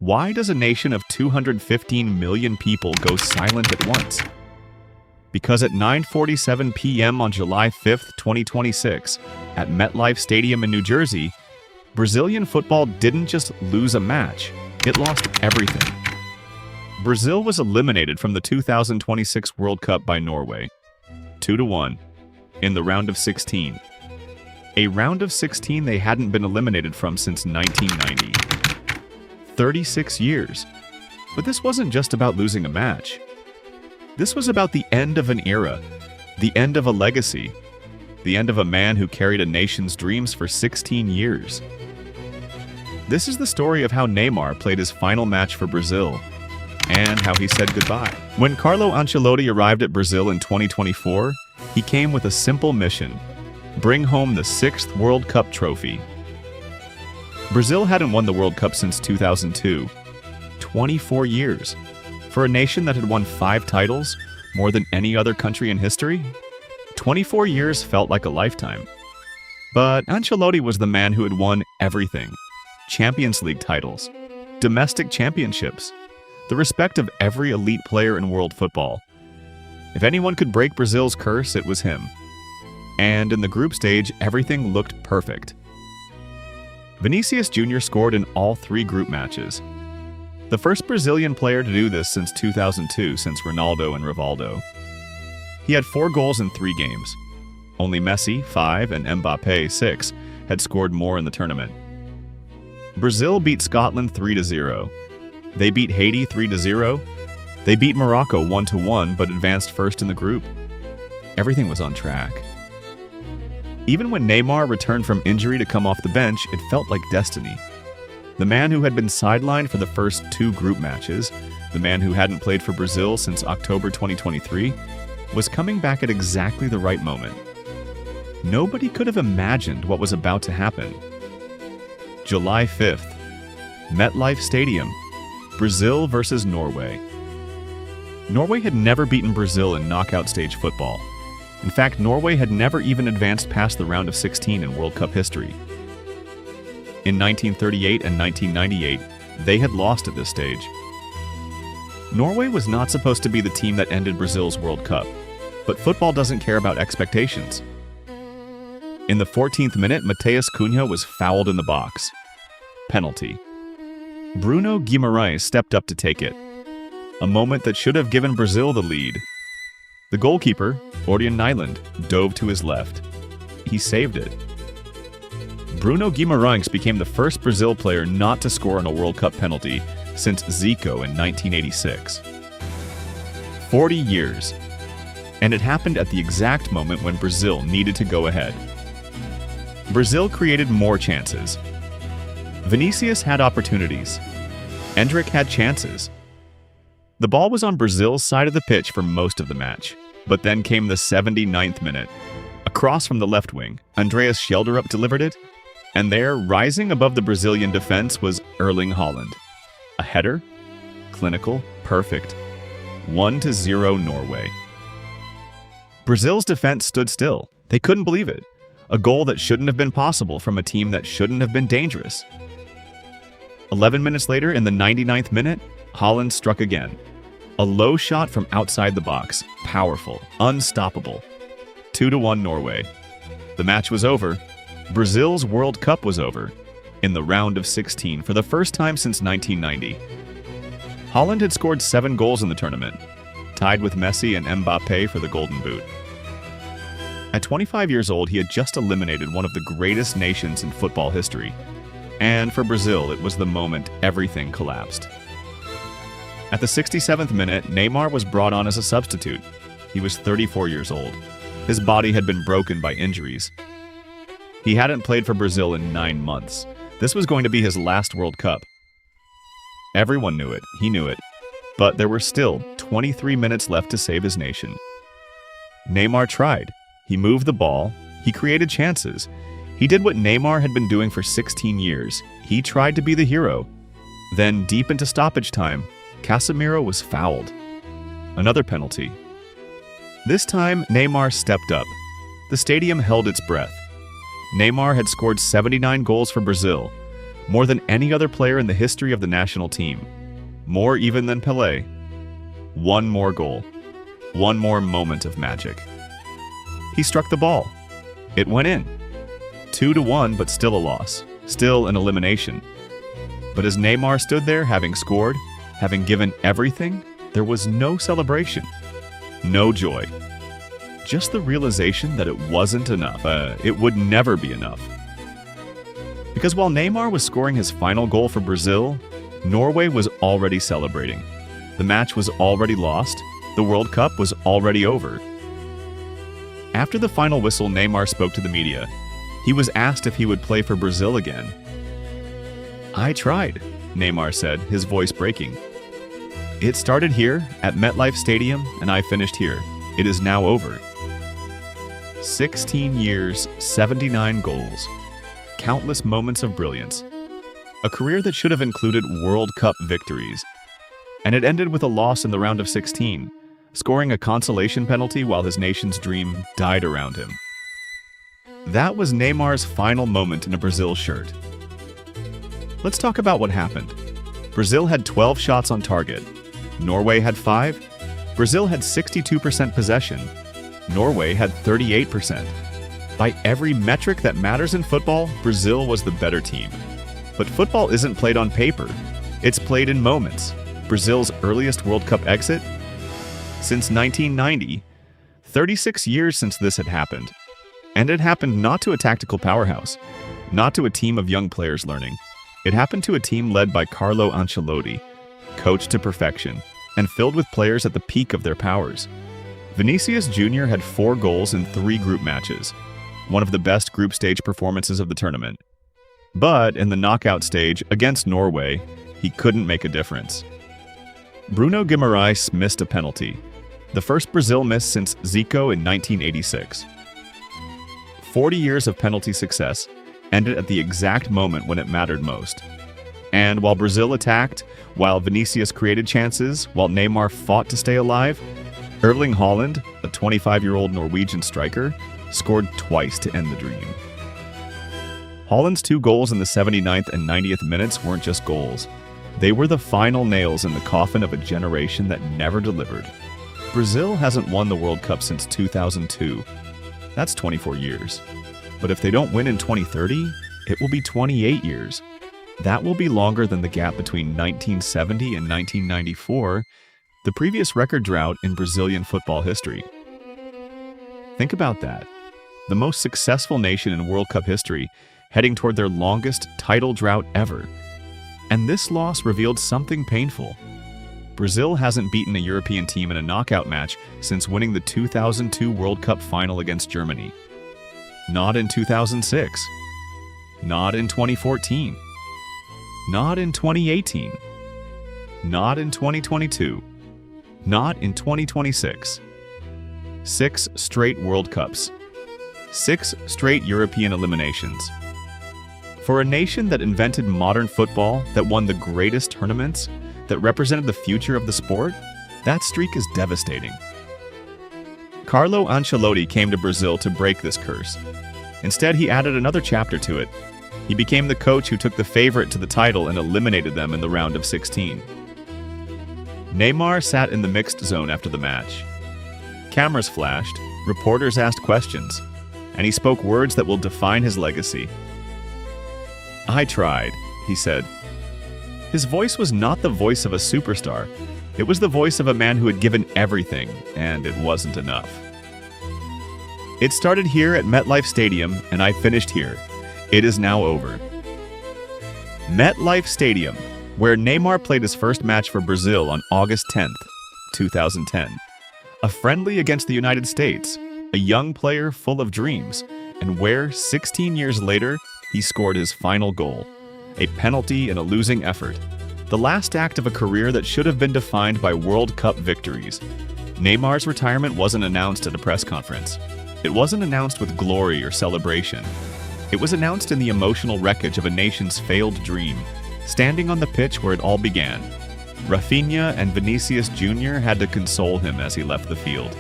Why does a nation of 215 million people go silent at once? Because at 9:47 p.m. on July 5th, 2026, at MetLife Stadium in New Jersey, Brazilian football didn't just lose a match, it lost everything. Brazil was eliminated from the 2026 World Cup by Norway, 2-1, in the round of 16. A round of 16 they hadn't been eliminated from since 1990. 36 years. But this wasn't just about losing a match. This was about the end of an era, the end of a legacy, the end of a man who carried a nation's dreams for 16 years. This is the story of how Neymar played his final match for Brazil, and how he said goodbye. When Carlo Ancelotti arrived at Brazil in 2024, he came with a simple mission: bring home the 6th World Cup trophy. Brazil hadn't won the World Cup since 2002. 24 years. For a nation that had won 5 titles, more than any other country in history, 24 years felt like a lifetime. But Ancelotti was the man who had won everything. Champions League titles, domestic championships, the respect of every elite player in world football. If anyone could break Brazil's curse, it was him. And in the group stage, everything looked perfect. Vinicius Junior scored in all 3 group matches. The first Brazilian player to do this since 2002, since Ronaldo and Rivaldo. He had 4 goals in 3 games. Only Messi, 5, and Mbappé, 6, had scored more in the tournament. Brazil beat Scotland 3-0. They beat Haiti 3-0. They beat Morocco 1-1, but advanced first in the group. Everything was on track. Even when Neymar returned from injury to come off the bench, it felt like destiny. The man who had been sidelined for the first 2 group matches, the man who hadn't played for Brazil since October 2023, was coming back at exactly the right moment. Nobody could have imagined what was about to happen. July 5th, MetLife Stadium, Brazil versus Norway. Norway had never beaten Brazil in knockout stage football. In fact, Norway had never even advanced past the round of 16 in World Cup history. In 1938 and 1998, they had lost at this stage. Norway was not supposed to be the team that ended Brazil's World Cup, but football doesn't care about expectations. In the 14th minute, Matheus Cunha was fouled in the box. Penalty. Bruno Guimarães stepped up to take it. A moment that should have given Brazil the lead. The goalkeeper, Orjan Nyland, dove to his left. He saved it. Bruno Guimarães became the first Brazil player not to score on a World Cup penalty since Zico in 1986. 40 years. And it happened at the exact moment when Brazil needed to go ahead. Brazil created more chances. Vinicius had opportunities. Endrick had chances. The ball was on Brazil's side of the pitch for most of the match, but then came the 79th minute. A cross from the left wing, Andreas Schelderup delivered it, and there, rising above the Brazilian defense, was Erling Haaland. A header? Clinical, perfect. 1-0 Norway. Brazil's defense stood still. They couldn't believe it. A goal that shouldn't have been possible from a team that shouldn't have been dangerous. 11 minutes later, in the 99th minute, Haaland struck again. A low shot from outside the box. Powerful. Unstoppable. 2-1 Norway. The match was over. Brazil's World Cup was over. In the round of 16 for the first time since 1990. Haaland had scored 7 goals in the tournament, tied with Messi and Mbappé for the Golden Boot. At 25 years old, he had just eliminated one of the greatest nations in football history. And for Brazil, it was the moment everything collapsed. At the 67th minute, Neymar was brought on as a substitute. He was 34 years old. His body had been broken by injuries. He hadn't played for Brazil in 9 months. This was going to be his last World Cup. Everyone knew it. He knew it. But there were still 23 minutes left to save his nation. Neymar tried. He moved the ball. He created chances. He did what Neymar had been doing for 16 years. He tried to be the hero. Then, deep into stoppage time, Casemiro was fouled. Another penalty. This time, Neymar stepped up. The stadium held its breath. Neymar had scored 79 goals for Brazil, more than any other player in the history of the national team, more even than Pelé. One more goal, one more moment of magic. He struck the ball. It went in. 2-1, but still a loss, still an elimination. But as Neymar stood there, having scored, having given everything, there was no celebration, no joy. Just the realization that it wasn't enough. It would never be enough. Because while Neymar was scoring his final goal for Brazil, Norway was already celebrating. The match was already lost. The World Cup was already over. After the final whistle, Neymar spoke to the media. He was asked if he would play for Brazil again. "I tried," Neymar said, his voice breaking. "It started here at MetLife Stadium, and I finished here. It is now over." 16 years, 79 goals, countless moments of brilliance. A career that should have included World Cup victories. And it ended with a loss in the round of 16, scoring a consolation penalty while his nation's dream died around him. That was Neymar's final moment in a Brazil shirt. Let's talk about what happened. Brazil had 12 shots on target. Norway had 5. Brazil had 62% possession. Norway had 38%. By every metric that matters in football, Brazil was the better team. But football isn't played on paper. It's played in moments. Brazil's earliest World Cup exit? Since 1990, 36 years since this had happened. And it happened not to a tactical powerhouse, not to a team of young players learning. It happened to a team led by Carlo Ancelotti, coached to perfection, and filled with players at the peak of their powers. Vinicius Junior had 4 goals in 3 group matches, one of the best group stage performances of the tournament. But in the knockout stage against Norway, he couldn't make a difference. Bruno Guimarães missed a penalty, the first Brazil miss since Zico in 1986. 40 years of penalty success ended at the exact moment when it mattered most. And while Brazil attacked, while Vinicius created chances, while Neymar fought to stay alive, Erling Haaland, a 25-year-old Norwegian striker, scored twice to end the dream. Haaland's 2 goals in the 79th and 90th minutes weren't just goals. They were the final nails in the coffin of a generation that never delivered. Brazil hasn't won the World Cup since 2002. That's 24 years. But if they don't win in 2030, it will be 28 years. That will be longer than the gap between 1970 and 1994, the previous record drought in Brazilian football history. Think about that. The most successful nation in World Cup history, heading toward their longest title drought ever. And this loss revealed something painful. Brazil hasn't beaten a European team in a knockout match since winning the 2002 World Cup final against Germany. Not in 2006. Not in 2014. Not in 2018. Not in 2022. Not in 2026. 6 straight World Cups. 6 straight European eliminations. For a nation that invented modern football, that won the greatest tournaments, that represented the future of the sport, that streak is devastating. Carlo Ancelotti came to Brazil to break this curse. Instead, he added another chapter to it. He became the coach who took the favorite to the title and eliminated them in the round of 16. Neymar sat in the mixed zone after the match. Cameras flashed, reporters asked questions, and he spoke words that will define his legacy. "I tried," he said. His voice was not the voice of a superstar. It was the voice of a man who had given everything, and it wasn't enough. "It started here at MetLife Stadium, and I finished here. It is now over." MetLife Stadium, where Neymar played his first match for Brazil on August 10th, 2010. A friendly against the United States, a young player full of dreams, and where, 16 years later, he scored his final goal, a penalty in a losing effort, the last act of a career that should have been defined by World Cup victories. Neymar's retirement wasn't announced at a press conference. It wasn't announced with glory or celebration. It was announced in the emotional wreckage of a nation's failed dream, standing on the pitch where it all began. Rafinha and Vinicius Junior had to console him as he left the field.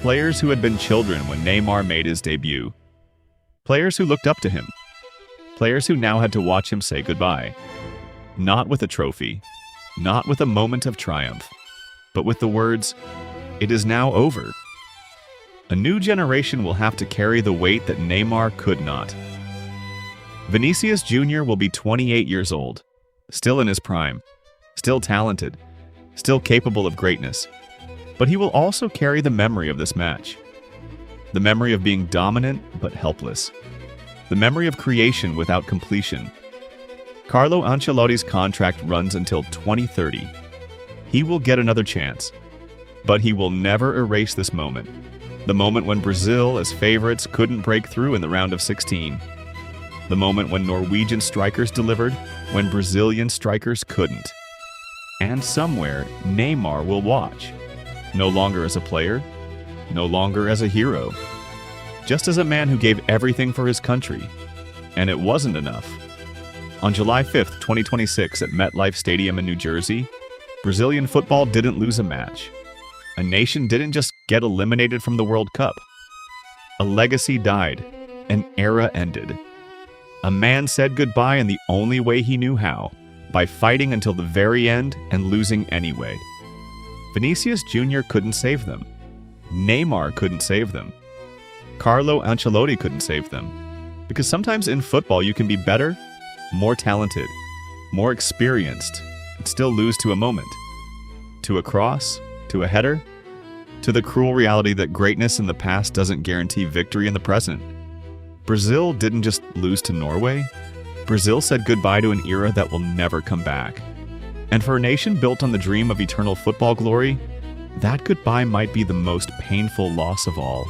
Players who had been children when Neymar made his debut. Players who looked up to him. Players who now had to watch him say goodbye. Not with a trophy, not with a moment of triumph, but with the words, "It is now over." A new generation will have to carry the weight that Neymar could not. Vinicius Junior will be 28 years old, still in his prime, still talented, still capable of greatness. But he will also carry the memory of this match. The memory of being dominant but helpless. The memory of creation without completion. Carlo Ancelotti's contract runs until 2030. He will get another chance, but he will never erase this moment. The moment when Brazil, as favorites, couldn't break through in the round of 16. The moment when Norwegian strikers delivered, when Brazilian strikers couldn't. And somewhere, Neymar will watch. No longer as a player, no longer as a hero. Just as a man who gave everything for his country. And it wasn't enough. On July 5th, 2026 at MetLife Stadium in New Jersey, Brazilian football didn't lose a match. A nation didn't just get eliminated from the World Cup. A legacy died. An era ended. A man said goodbye in the only way he knew how, by fighting until the very end and losing anyway. Vinicius Junior couldn't save them. Neymar couldn't save them. Carlo Ancelotti couldn't save them. Because sometimes in football you can be better, more talented, more experienced, and still lose to a moment. To a cross, to a header, to the cruel reality that greatness in the past doesn't guarantee victory in the present. Brazil didn't just lose to Norway. Brazil said goodbye to an era that will never come back. And for a nation built on the dream of eternal football glory, that goodbye might be the most painful loss of all.